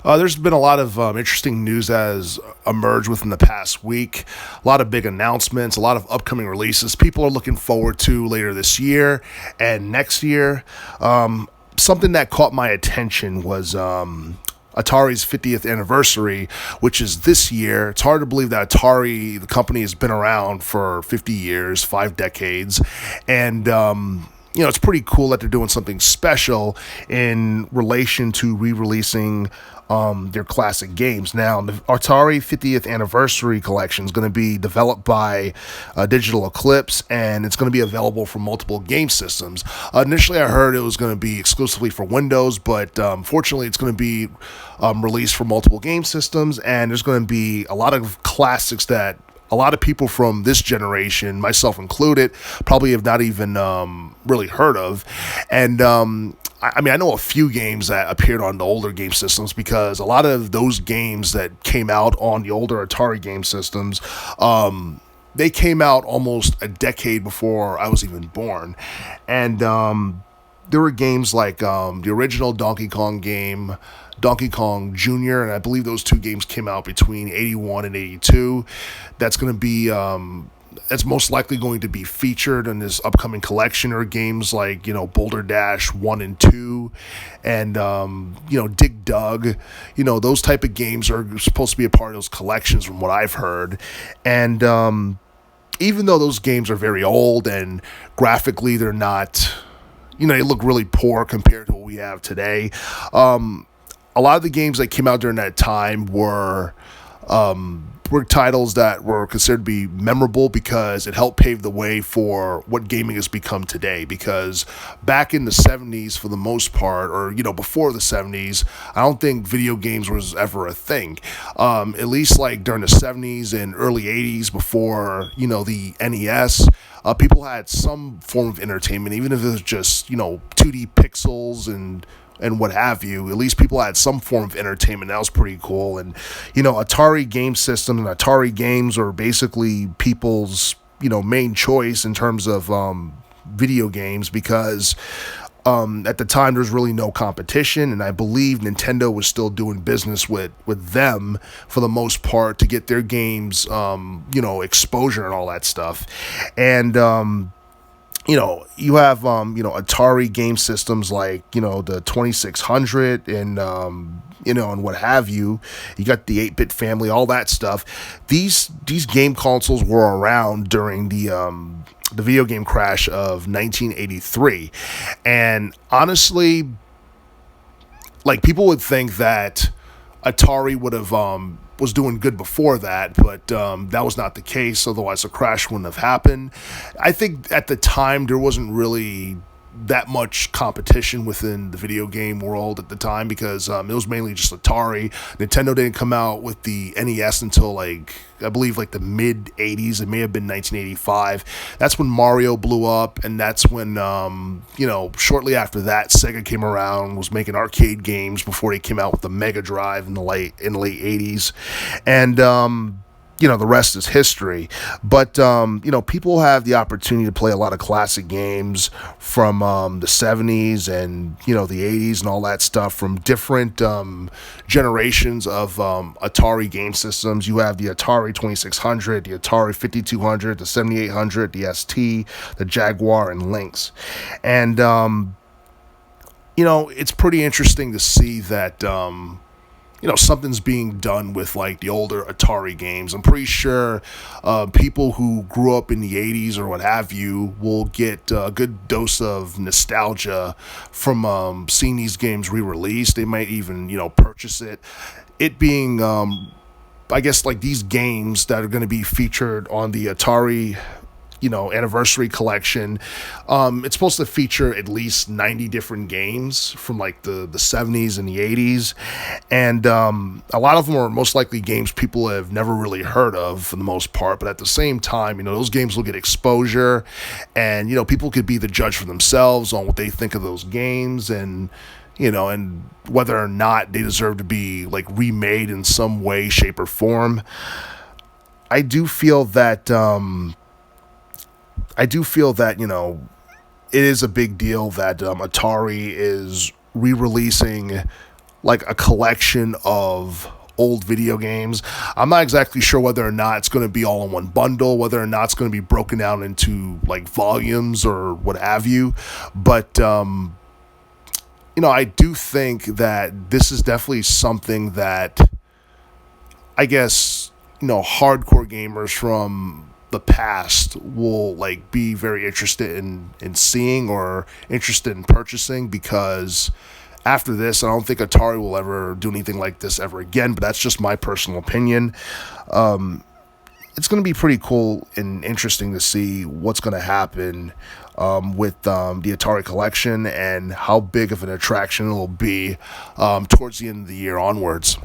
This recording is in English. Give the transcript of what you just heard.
There's been a lot of interesting news that has emerged within the past week. A lot of big announcements, a lot of upcoming releases people are looking forward to later this year and next year. Something that caught my attention was Atari's 50th anniversary, which is this year. It's hard to believe that Atari, the company, has been around for 50 years, 5 decades, and it's pretty cool that they're doing something special in relation to re-releasing their classic games. Now, the Atari 50th Anniversary Collection is going to be developed by Digital Eclipse, and it's going to be available for multiple game systems. Initially, I heard it was going to be exclusively for Windows, but fortunately, it's going to be released for multiple game systems, and there's going to be a lot of classics that a lot of people from this generation, myself included, probably have not even really heard of. And I know a few games that appeared on the older game systems because a lot of those games that came out on the older Atari game systems, they came out almost a decade before I was even born. And there were games like the original Donkey Kong game, Donkey Kong Jr., and I believe those two games came out between 81 and 82. That's going to be, that's most likely going to be featured in this upcoming collection, or games like, Boulder Dash 1 and 2, and, Dig Dug. Those type of games are supposed to be a part of those collections from what I've heard. And even though those games are very old and graphically they're not, they look really poor compared to what we have today, a lot of the games that came out during that time were titles that were considered to be memorable because it helped pave the way for what gaming has become today. Because back in the 70s, for the most part, or before the 70s, I don't think video games was ever a thing. At least like during the 70s and early 80s, before the NES. People had some form of entertainment, even if it was just 2D pixels and what have you. At least people had some form of entertainment. That was pretty cool. And, Atari game system and Atari games are basically people's, main choice in terms of video games because at the time there's really no competition. And I believe Nintendo was still doing business with them for the most part to get their games, exposure and all that stuff. And, you have, Atari game systems like, the 2600 and, and what have you. You got the 8-bit family, all that stuff. These game consoles were around during the video game crash of 1983. And honestly, like, people would think that Atari would have, was doing good before that, but that was not the case. Otherwise, the crash wouldn't have happened. I think at the time there wasn't really that much competition within the video game world at the time because it was mainly just Atari. Nintendo didn't come out with the NES until I believe the mid 80s. It may have been 1985. That's when Mario blew up, and that's when shortly after that Sega came around, was making arcade games before they came out with the Mega Drive in the late 80s. And the rest is history. But, people have the opportunity to play a lot of classic games from the 70s and, the 80s and all that stuff from different generations of Atari game systems. You have the Atari 2600, the Atari 5200, the 7800, the ST, the Jaguar, and Lynx. And, it's pretty interesting to see that something's being done with the older Atari games. I'm pretty sure people who grew up in the 80s or what have you will get a good dose of nostalgia from seeing these games re-released. They might even, purchase it. It being, I guess, these games that are going to be featured on the Atari anniversary collection. It's supposed to feature at least 90 different games from the 70s and the 80s. And a lot of them are most likely games people have never really heard of for the most part. But at the same time, those games will get exposure, and, people could be the judge for themselves on what they think of those games, and and whether or not they deserve to be remade in some way, shape, or form. I do feel that it is a big deal that Atari is re-releasing like a collection of old video games. I'm not exactly sure whether or not it's going to be all in one bundle, whether or not it's going to be broken down into like volumes or what have you. But I do think that this is definitely something that I guess hardcore gamers from the past will like be very interested in seeing or interested in purchasing, because after this, I don't think Atari will ever do anything like this ever again, but that's just my personal opinion. It's going to be pretty cool and interesting to see what's going to happen with the Atari collection and how big of an attraction it will be towards the end of the year onwards.